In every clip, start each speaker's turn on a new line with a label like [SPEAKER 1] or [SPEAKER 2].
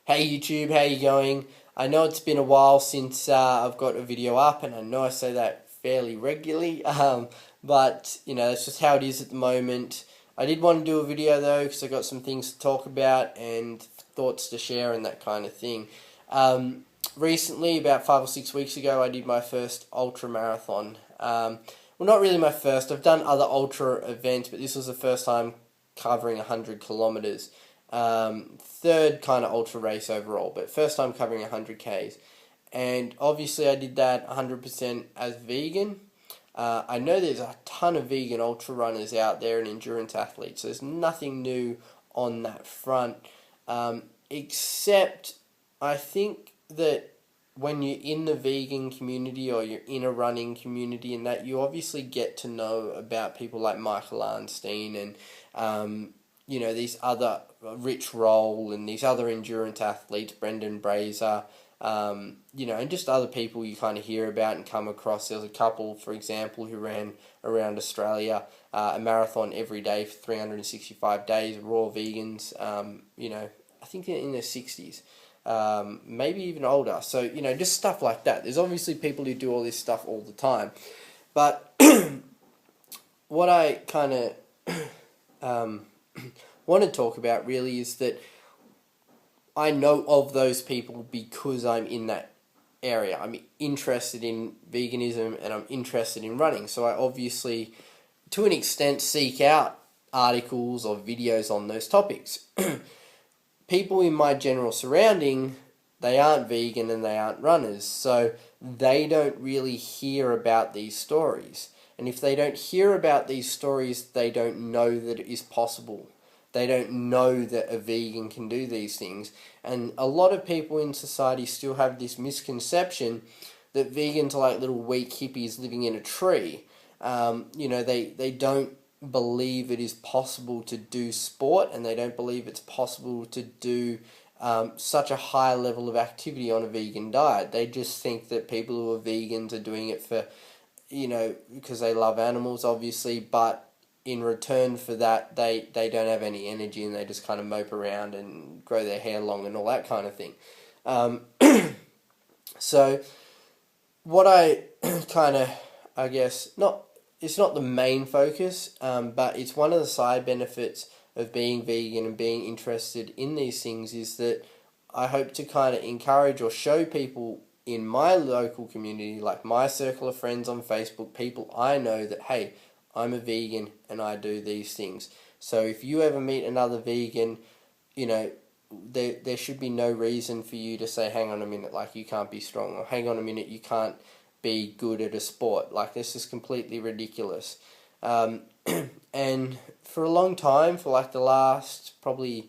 [SPEAKER 1] Hey YouTube, how you going? I know it's been a while since I've got a video up, and I know I say that fairly regularly, but that's just how it is at the moment. I did want to do a video though because I got some things to talk about and thoughts to share and that kind of thing. Recently, about 5 or 6 weeks ago, I did my first ultra marathon. Well, not really my first. I've done other ultra events, but this was the first time covering 100 kilometers. Third kind of ultra race overall, but first time covering 100 Ks. And obviously I did that 100% as vegan. I know there's a ton of vegan ultra runners out there and endurance athletes, so there's nothing new on that front. Except I think that when you're in the vegan community or you're in a running community and that, you obviously get to know about people like Michael Arnstein and these other Rich Roll and these other endurance athletes, Brendan Brazier, and just other people you kind of hear about and come across. There's a couple, for example, who ran around Australia a marathon every day for 365 days, raw vegans, I think they're in their 60s. Maybe even older. So, just stuff like that. There's obviously people who do all this stuff all the time. But what I kind of want to talk about really is that I know of those people because I'm in that area. I'm interested in veganism and I'm interested in running. So I obviously, to an extent, seek out articles or videos on those topics. People in my general surrounding, they aren't vegan and they aren't runners, so they don't really hear about these stories. And if they don't hear about these stories, they don't know that it is possible. They don't know that a vegan can do these things. And a lot of people in society still have this misconception that vegans are like little weak hippies living in a tree. They don't believe it is possible to do sport, and they don't believe it's possible to do such a high level of activity on a vegan diet. They just think that people who are vegans are doing it for, because they love animals, obviously, but in return for that, they don't have any energy and they just kind of mope around and grow their hair long and all that kind of thing. So what I kind of, I guess, it's not the main focus, but it's one of the side benefits of being vegan and being interested in these things is that I hope to kind of encourage or show people in my local community, like my circle of friends on Facebook, people I know that, hey, I'm a vegan and I do these things. So if you ever meet another vegan, there should be no reason for you to say, hang on a minute, like you can't be strong, or hang on a minute, you can't be good at a sport. Like, this is completely ridiculous. And for a long time, for like the last probably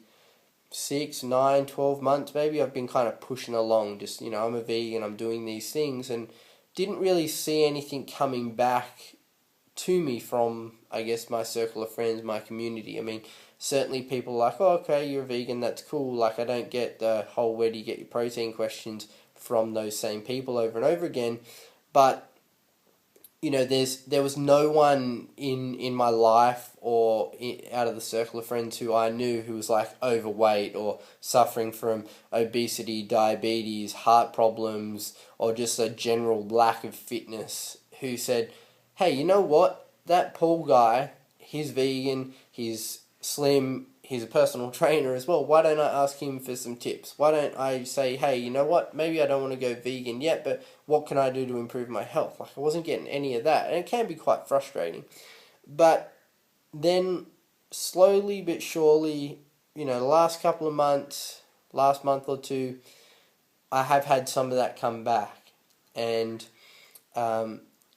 [SPEAKER 1] 6, 9, 12 months maybe, I've been kind of pushing along, just, I'm a vegan, I'm doing these things, and didn't really see anything coming back to me from, I guess, my circle of friends, my community. I mean, certainly people are like, oh, okay, you're a vegan, that's cool. Like, I don't get the whole where do you get your protein questions from those same people over and over again. But, there was no one in my life or out of the circle of friends who I knew who was like overweight or suffering from obesity, diabetes, heart problems, or just a general lack of fitness, who said, hey, you know what? That Paul guy, he's vegan, he's slim, he's a personal trainer as well. Why don't I ask him for some tips? Why don't I say, hey, you know what? Maybe I don't want to go vegan yet, but what can I do to improve my health? Like, I wasn't getting any of that, and it can be quite frustrating. But then, slowly but surely, the last couple of months, last month or two, I have had some of that come back. And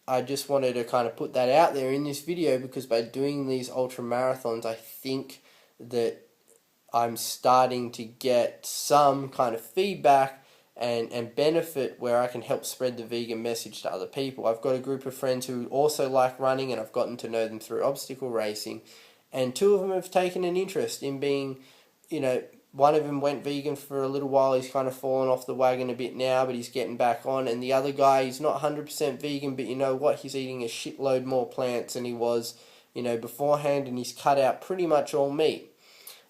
[SPEAKER 1] I just wanted to kind of put that out there in this video, because by doing these ultra marathons, I think that I'm starting to get some kind of feedback and benefit where I can help spread the vegan message to other people. I've got a group of friends who also like running, and I've gotten to know them through obstacle racing, and 2 of them have taken an interest in being, one of them went vegan for a little while. He's kind of fallen off the wagon a bit now, but he's getting back on. And the other guy, he's not 100% vegan, but you know what? He's eating a shitload more plants than he was, beforehand, and he's cut out pretty much all meat.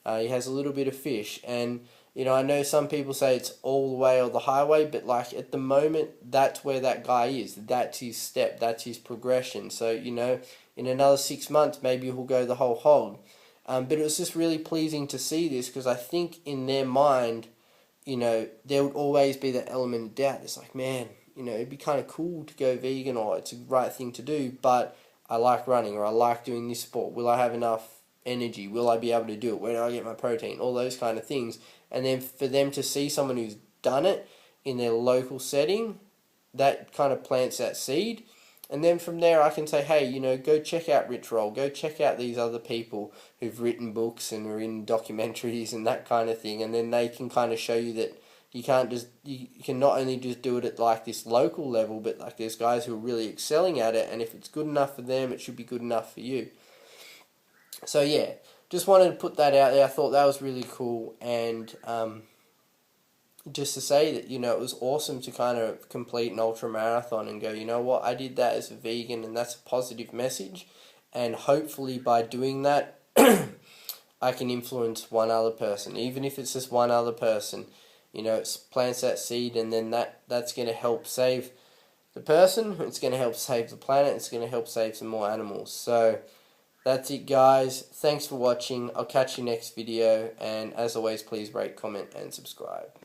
[SPEAKER 1] He has a little bit of fish, and You know, I know some people say it's all the way or the highway, but like at the moment, that's where that guy is. That's his step. That's his progression. So, you know, in another 6 months, maybe he'll go the whole hog. But it was just really pleasing to see this, because I think in their mind, you know, there would always be that element of doubt. It's like, man, you know, it'd be kind of cool to go vegan, or it's a right thing to do, but I like running, or I like doing this sport. Will I have enough energy? Will I be able to do it? Where do I get my protein? All those kind of things. And then for them to see someone who's done it in their local setting, that kind of plants that seed. And then from there I can say, hey, you know, go check out Rich Roll, go check out these other people who've written books and are in documentaries and that kind of thing. And then they can kind of show you that you can not only just do it at like this local level, but like there's guys who are really excelling at it, and if it's good enough for them, it should be good enough for you. So yeah, just wanted to put that out there. I thought that was really cool, and just to say that, you know, it was awesome to kind of complete an ultra marathon and go, you know what, I did that as a vegan, and that's a positive message, and hopefully by doing that, I can influence one other person, even if it's just one other person. You know, it plants that seed, and then that's going to help save the person, it's going to help save the planet, it's going to help save some more animals. So that's it, guys. Thanks for watching. I'll catch you next video, and as always, please rate, comment, and subscribe.